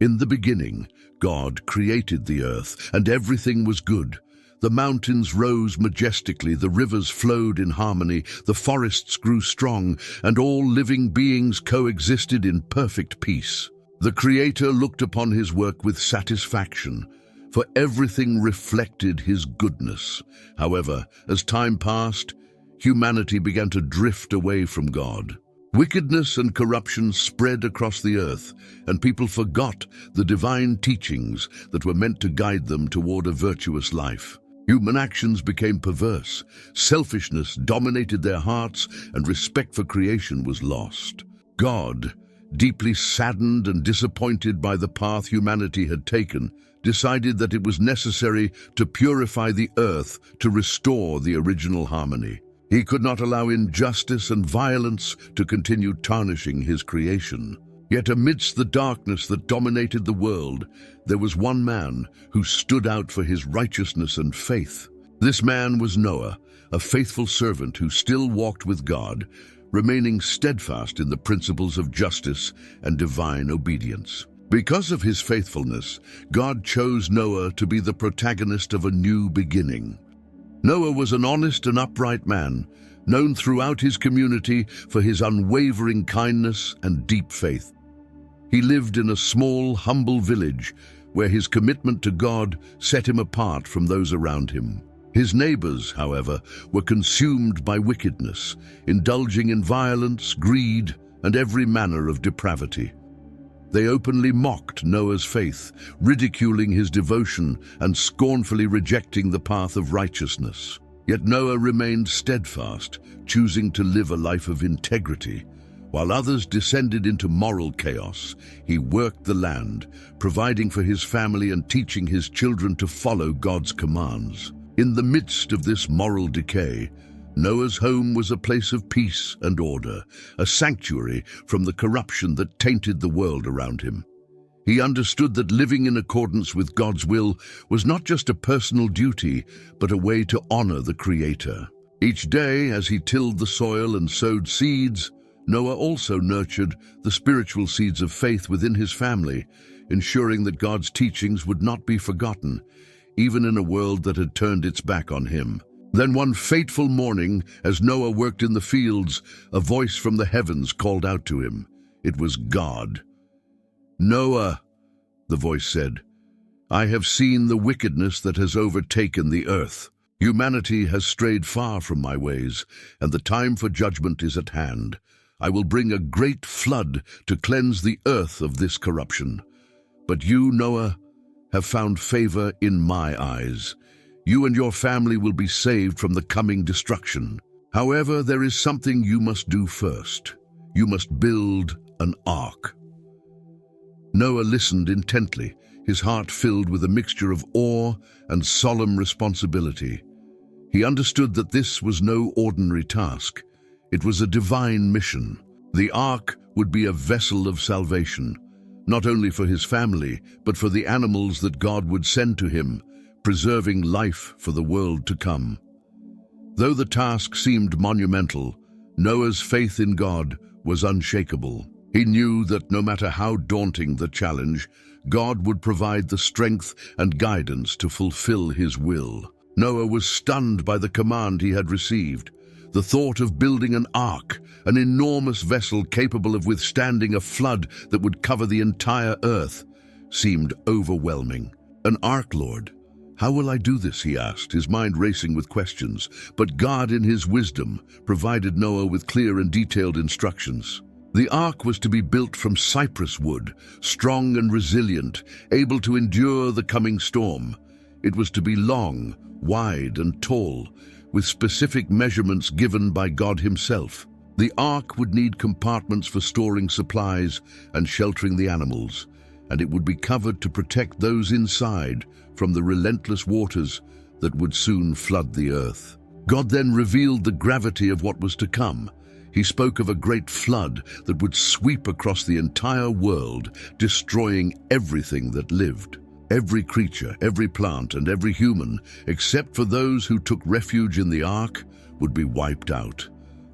In the beginning, God created the earth, and everything was good. The mountains rose majestically, the rivers flowed in harmony, the forests grew strong, and all living beings coexisted in perfect peace. The Creator looked upon his work with satisfaction, for everything reflected his goodness. However, as time passed, humanity began to drift away from God. Wickedness and corruption spread across the earth, and people forgot the divine teachings that were meant to guide them toward a virtuous life. Human actions became perverse, selfishness dominated their hearts, and respect for creation was lost. God, deeply saddened and disappointed by the path humanity had taken, decided that it was necessary to purify the earth to restore the original harmony. He could not allow injustice and violence to continue tarnishing his creation. Yet amidst the darkness that dominated the world, there was one man who stood out for his righteousness and faith. This man was Noah, a faithful servant who still walked with God, remaining steadfast in the principles of justice and divine obedience. Because of his faithfulness, God chose Noah to be the protagonist of a new beginning. Noah was an honest and upright man, known throughout his community for his unwavering kindness and deep faith. He lived in a small, humble village where his commitment to God set him apart from those around him. His neighbors, however, were consumed by wickedness, indulging in violence, greed, and every manner of depravity. They openly mocked Noah's faith, ridiculing his devotion and scornfully rejecting the path of righteousness. Yet Noah remained steadfast, choosing to live a life of integrity. While others descended into moral chaos, he worked the land, providing for his family and teaching his children to follow God's commands. In the midst of this moral decay, Noah's home was a place of peace and order, a sanctuary from the corruption that tainted the world around him. He understood that living in accordance with God's will was not just a personal duty, but a way to honor the Creator. Each day, as he tilled the soil and sowed seeds, Noah also nurtured the spiritual seeds of faith within his family, ensuring that God's teachings would not be forgotten, even in a world that had turned its back on him. Then one fateful morning, as Noah worked in the fields, a voice from the heavens called out to him. It was God. "Noah," the voice said, "I have seen the wickedness that has overtaken the earth. Humanity has strayed far from my ways, and the time for judgment is at hand. I will bring a great flood to cleanse the earth of this corruption. But you, Noah, have found favor in my eyes. You and your family will be saved from the coming destruction. However, there is something you must do first. You must build an ark." Noah listened intently, his heart filled with a mixture of awe and solemn responsibility. He understood that this was no ordinary task. It was a divine mission. The ark would be a vessel of salvation, not only for his family, but for the animals that God would send to him, preserving life for the world to come. Though the task seemed monumental, Noah's faith in God was unshakable. He knew that no matter how daunting the challenge, God would provide the strength and guidance to fulfill his will. Noah was stunned by the command he had received. The thought of building an ark, an enormous vessel capable of withstanding a flood that would cover the entire earth, seemed overwhelming. "An ark, Lord? How will I do this?" he asked, his mind racing with questions. But God, in his wisdom, provided Noah with clear and detailed instructions. The ark was to be built from cypress wood, strong and resilient, able to endure the coming storm. It was to be long, wide, and tall, with specific measurements given by God himself. The ark would need compartments for storing supplies and sheltering the animals, and it would be covered to protect those inside from the relentless waters that would soon flood the earth. God then revealed the gravity of what was to come. He spoke of a great flood that would sweep across the entire world, destroying everything that lived. Every creature, every plant, and every human, except for those who took refuge in the ark, would be wiped out.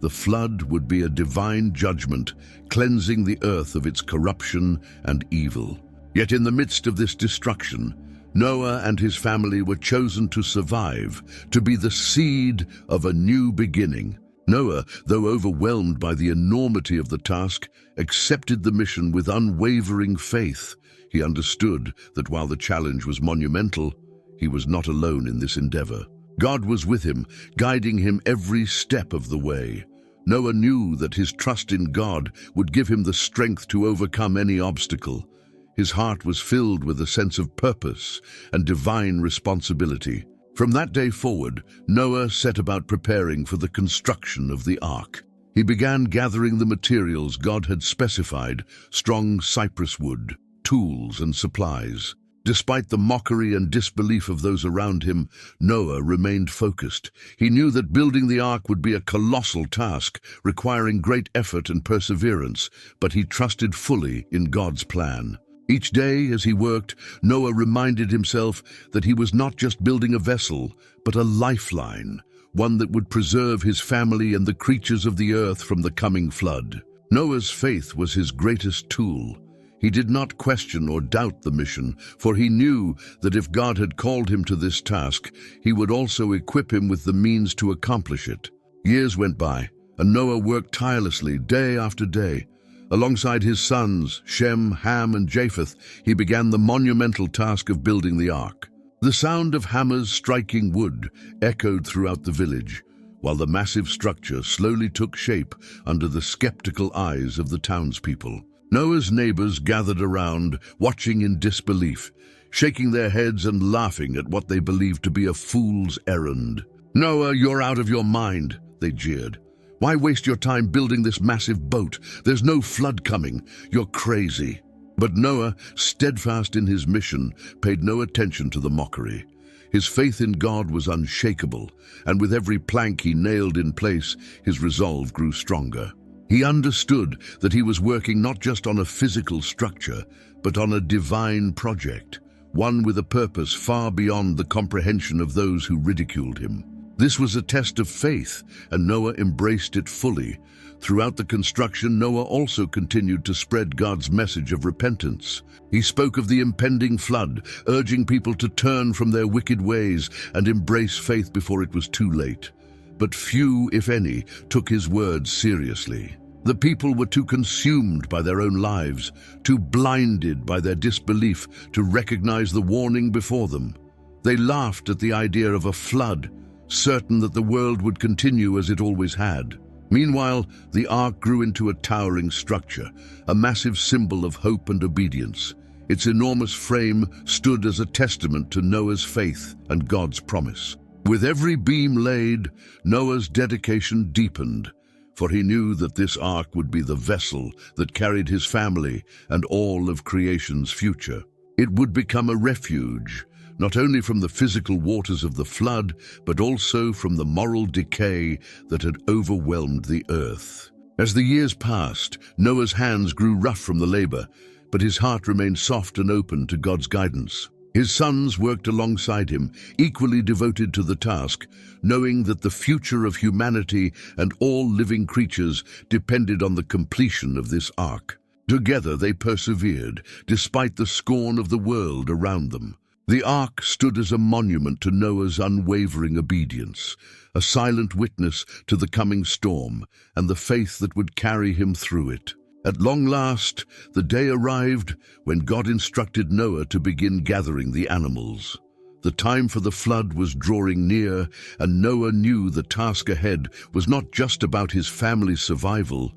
The flood would be a divine judgment, cleansing the earth of its corruption and evil. Yet in the midst of this destruction, Noah and his family were chosen to survive, to be the seed of a new beginning. Noah, though overwhelmed by the enormity of the task, accepted the mission with unwavering faith. He understood that while the challenge was monumental, he was not alone in this endeavor. God was with him, guiding him every step of the way. Noah knew that his trust in God would give him the strength to overcome any obstacle. His heart was filled with a sense of purpose and divine responsibility. From that day forward, Noah set about preparing for the construction of the ark. He began gathering the materials God had specified: strong cypress wood, tools, and supplies. Despite the mockery and disbelief of those around him, Noah remained focused. He knew that building the ark would be a colossal task, requiring great effort and perseverance, but he trusted fully in God's plan. Each day as he worked, Noah reminded himself that he was not just building a vessel, but a lifeline, one that would preserve his family and the creatures of the earth from the coming flood. Noah's faith was his greatest tool. He did not question or doubt the mission, for he knew that if God had called him to this task, he would also equip him with the means to accomplish it. Years went by, and Noah worked tirelessly day after day. Alongside his sons, Shem, Ham, and Japheth, he began the monumental task of building the ark. The sound of hammers striking wood echoed throughout the village, while the massive structure slowly took shape under the skeptical eyes of the townspeople. Noah's neighbors gathered around, watching in disbelief, shaking their heads and laughing at what they believed to be a fool's errand. "Noah, you're out of your mind," they jeered. "Why waste your time building this massive boat? There's no flood coming. You're crazy." But Noah, steadfast in his mission, paid no attention to the mockery. His faith in God was unshakable, and with every plank he nailed in place, his resolve grew stronger. He understood that he was working not just on a physical structure, but on a divine project, one with a purpose far beyond the comprehension of those who ridiculed him. This was a test of faith, and Noah embraced it fully. Throughout the construction, Noah also continued to spread God's message of repentance. He spoke of the impending flood, urging people to turn from their wicked ways and embrace faith before it was too late. But few, if any, took his words seriously. The people were too consumed by their own lives, too blinded by their disbelief to recognize the warning before them. They laughed at the idea of a flood, certain that the world would continue as it always had. Meanwhile, the ark grew into a towering structure, a massive symbol of hope and obedience. Its enormous frame stood as a testament to Noah's faith and God's promise. With every beam laid, Noah's dedication deepened, for he knew that this ark would be the vessel that carried his family and all of creation's future. It would become a refuge, not only from the physical waters of the flood, but also from the moral decay that had overwhelmed the earth. As the years passed, Noah's hands grew rough from the labor, but his heart remained soft and open to God's guidance. His sons worked alongside him, equally devoted to the task, knowing that the future of humanity and all living creatures depended on the completion of this ark. Together they persevered, despite the scorn of the world around them. The ark stood as a monument to Noah's unwavering obedience, a silent witness to the coming storm and the faith that would carry him through it. At long last, the day arrived when God instructed Noah to begin gathering the animals. The time for the flood was drawing near, and Noah knew the task ahead was not just about his family's survival,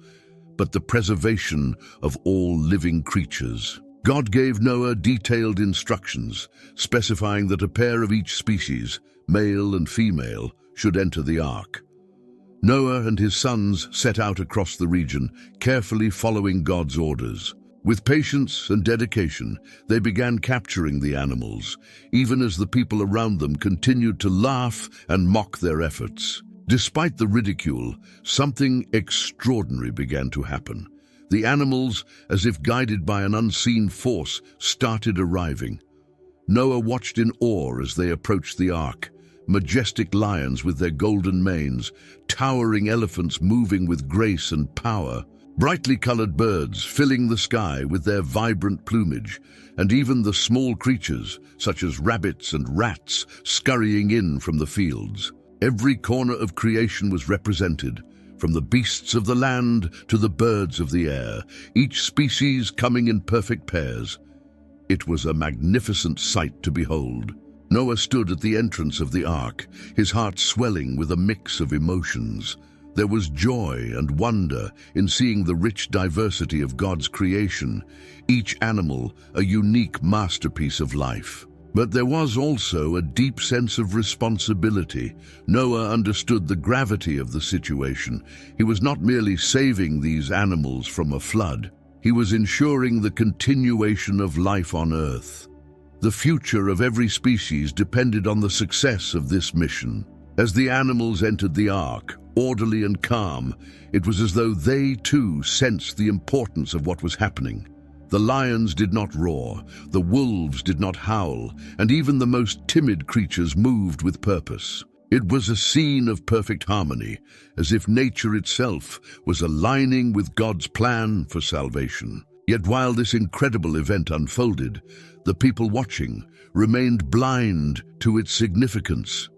but the preservation of all living creatures. God gave Noah detailed instructions, specifying that a pair of each species, male and female, should enter the ark. Noah and his sons set out across the region, carefully following God's orders. With patience and dedication, they began capturing the animals, even as the people around them continued to laugh and mock their efforts. Despite the ridicule, something extraordinary began to happen. The animals, as if guided by an unseen force, started arriving. Noah watched in awe as they approached the ark. Majestic lions with their golden manes, towering elephants moving with grace and power. Brightly colored birds filling the sky with their vibrant plumage, and even the small creatures, such as rabbits and rats, scurrying in from the fields. Every corner of creation was represented, from the beasts of the land to the birds of the air, each species coming in perfect pairs. It was a magnificent sight to behold. Noah stood at the entrance of the ark, his heart swelling with a mix of emotions. There was joy and wonder in seeing the rich diversity of God's creation, each animal a unique masterpiece of life. But there was also a deep sense of responsibility. Noah understood the gravity of the situation. He was not merely saving these animals from a flood. He was ensuring the continuation of life on Earth. The future of every species depended on the success of this mission. As the animals entered the ark, orderly and calm, it was as though they too sensed the importance of what was happening. The lions did not roar, the wolves did not howl, and even the most timid creatures moved with purpose. It was a scene of perfect harmony, as if nature itself was aligning with God's plan for salvation. Yet while this incredible event unfolded, the people watching remained blind to its significance.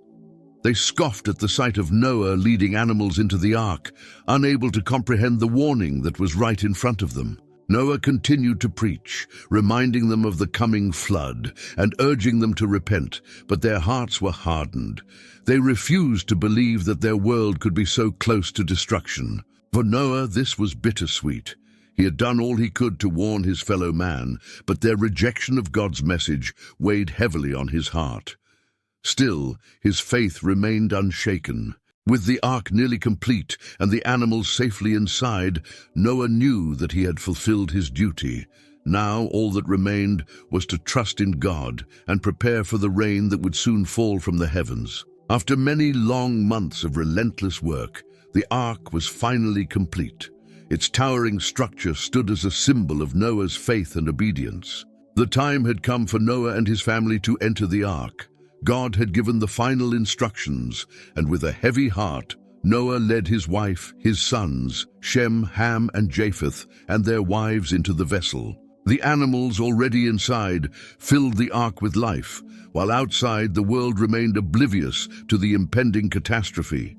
They scoffed at the sight of Noah leading animals into the ark, unable to comprehend the warning that was right in front of them. Noah continued to preach, reminding them of the coming flood and urging them to repent, but their hearts were hardened. They refused to believe that their world could be so close to destruction. For Noah, this was bittersweet. He had done all he could to warn his fellow man, but their rejection of God's message weighed heavily on his heart. Still, his faith remained unshaken. With the ark nearly complete and the animals safely inside, Noah knew that he had fulfilled his duty. Now all that remained was to trust in God and prepare for the rain that would soon fall from the heavens. After many long months of relentless work, the ark was finally complete. Its towering structure stood as a symbol of Noah's faith and obedience. The time had come for Noah and his family to enter the ark. God had given the final instructions, and with a heavy heart, Noah led his wife, his sons, Shem, Ham, and Japheth, and their wives into the vessel. The animals already inside filled the ark with life, while outside the world remained oblivious to the impending catastrophe.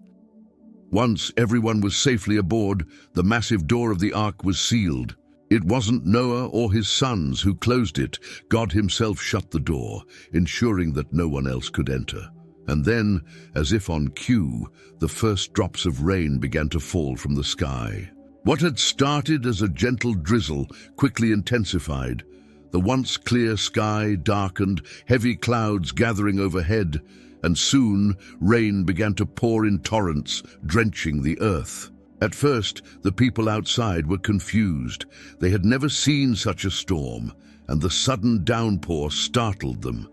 Once everyone was safely aboard, the massive door of the ark was sealed. It wasn't Noah or his sons who closed it. God himself shut the door, ensuring that no one else could enter. And then, as if on cue, the first drops of rain began to fall from the sky. What had started as a gentle drizzle quickly intensified. The once clear sky darkened, heavy clouds gathering overhead, and soon rain began to pour in torrents, drenching the earth. At first, the people outside were confused. They had never seen such a storm, and the sudden downpour startled them.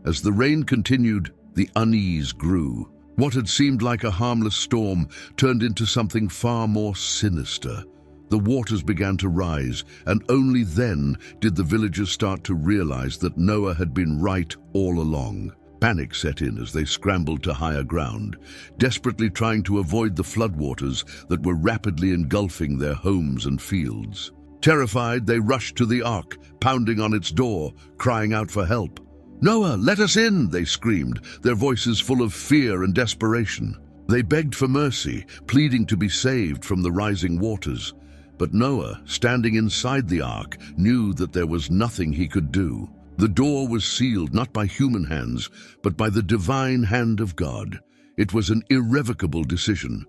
As the rain continued, the unease grew. What had seemed like a harmless storm turned into something far more sinister. The waters began to rise, and only then did the villagers start to realize that Noah had been right all along. Panic set in as they scrambled to higher ground, desperately trying to avoid the floodwaters that were rapidly engulfing their homes and fields. Terrified, they rushed to the ark, pounding on its door, crying out for help. "Noah, let us in!" they screamed, their voices full of fear and desperation. They begged for mercy, pleading to be saved from the rising waters. But Noah, standing inside the ark, knew that there was nothing he could do. The door was sealed not by human hands, but by the divine hand of God. It was an irrevocable decision.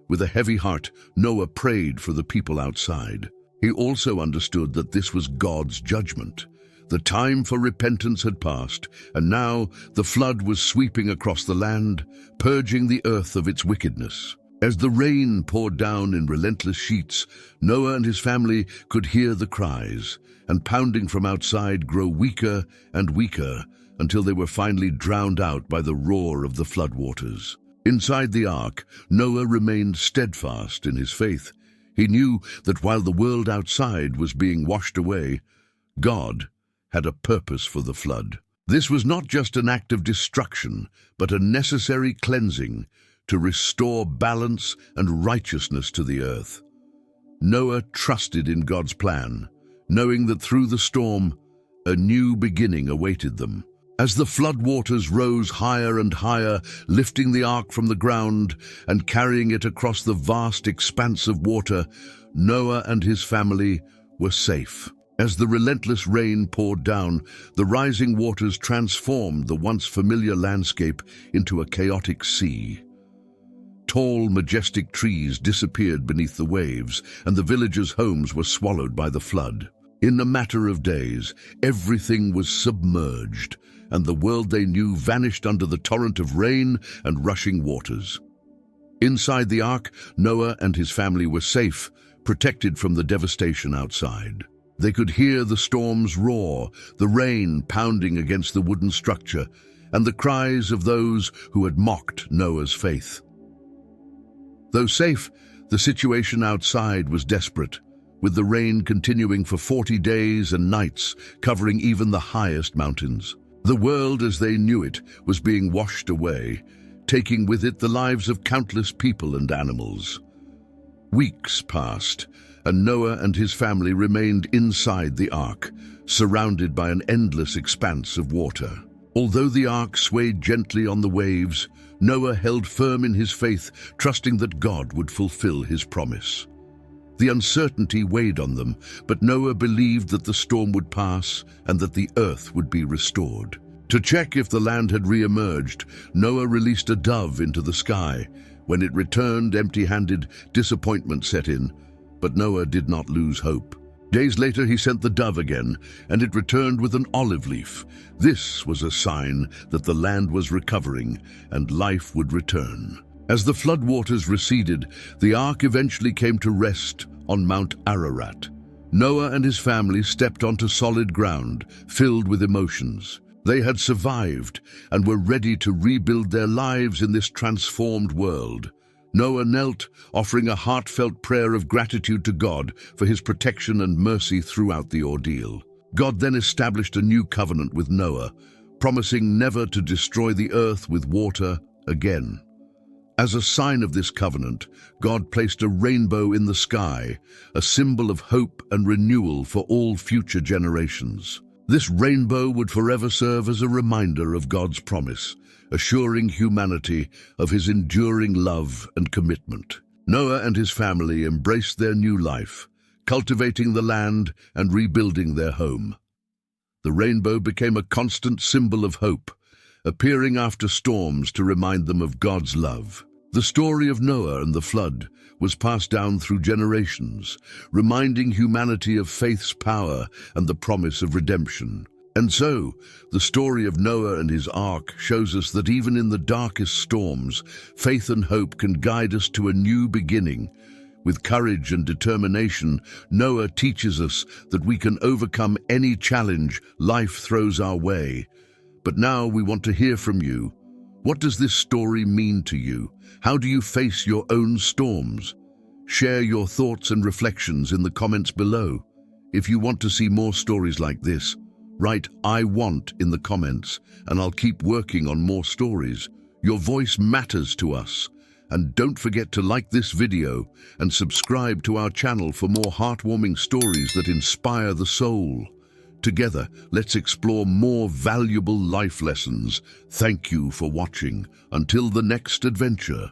With a heavy heart, Noah prayed for the people outside. He also understood that this was God's judgment. The time for repentance had passed, and now the flood was sweeping across the land, purging the earth of its wickedness. As the rain poured down in relentless sheets, Noah and his family could hear the cries, and pounding from outside grow weaker and weaker until they were finally drowned out by the roar of the floodwaters. Inside the ark, Noah remained steadfast in his faith. He knew that while the world outside was being washed away, God had a purpose for the flood. This was not just an act of destruction, but a necessary cleansing to restore balance and righteousness to the earth. Noah trusted in God's plan, knowing that through the storm, a new beginning awaited them. As the floodwaters rose higher and higher, lifting the ark from the ground and carrying it across the vast expanse of water, Noah and his family were safe. As the relentless rain poured down, the rising waters transformed the once familiar landscape into a chaotic sea. Tall, majestic trees disappeared beneath the waves, and the villagers' homes were swallowed by the flood. In a matter of days, everything was submerged, and the world they knew vanished under the torrent of rain and rushing waters. Inside the ark, Noah and his family were safe, protected from the devastation outside. They could hear the storm's roar, the rain pounding against the wooden structure, and the cries of those who had mocked Noah's faith. Though safe, the situation outside was desperate, with the rain continuing for 40 days and nights, covering even the highest mountains. The world as they knew it was being washed away, taking with it the lives of countless people and animals. Weeks passed, and Noah and his family remained inside the ark, surrounded by an endless expanse of water. Although the ark swayed gently on the waves, Noah held firm in his faith, trusting that God would fulfill his promise. The uncertainty weighed on them, but Noah believed that the storm would pass and that the earth would be restored. To check if the land had re-emerged, Noah released a dove into the sky. When it returned empty-handed, disappointment set in, but Noah did not lose hope. Days later he sent the dove again, and it returned with an olive leaf. This was a sign that the land was recovering and life would return. As the floodwaters receded, the ark eventually came to rest on Mount Ararat. Noah and his family stepped onto solid ground, filled with emotions. They had survived and were ready to rebuild their lives in this transformed world. Noah knelt, offering a heartfelt prayer of gratitude to God for his protection and mercy throughout the ordeal. God then established a new covenant with Noah, promising never to destroy the earth with water again. As a sign of this covenant, God placed a rainbow in the sky, a symbol of hope and renewal for all future generations. This rainbow would forever serve as a reminder of God's promise, assuring humanity of his enduring love and commitment. Noah and his family embraced their new life, cultivating the land and rebuilding their home. The rainbow became a constant symbol of hope, appearing after storms to remind them of God's love. The story of Noah and the flood was passed down through generations, reminding humanity of faith's power and the promise of redemption. And so, the story of Noah and his ark shows us that even in the darkest storms, faith and hope can guide us to a new beginning. With courage and determination, Noah teaches us that we can overcome any challenge life throws our way. But now we want to hear from you. What does this story mean to you? How do you face your own storms? Share your thoughts and reflections in the comments below. If you want to see more stories like this, write "I want" in the comments, and I'll keep working on more stories. Your voice matters to us. And don't forget to like this video and subscribe to our channel for more heartwarming stories that inspire the soul. Together, let's explore more valuable life lessons. Thank you for watching. Until the next adventure.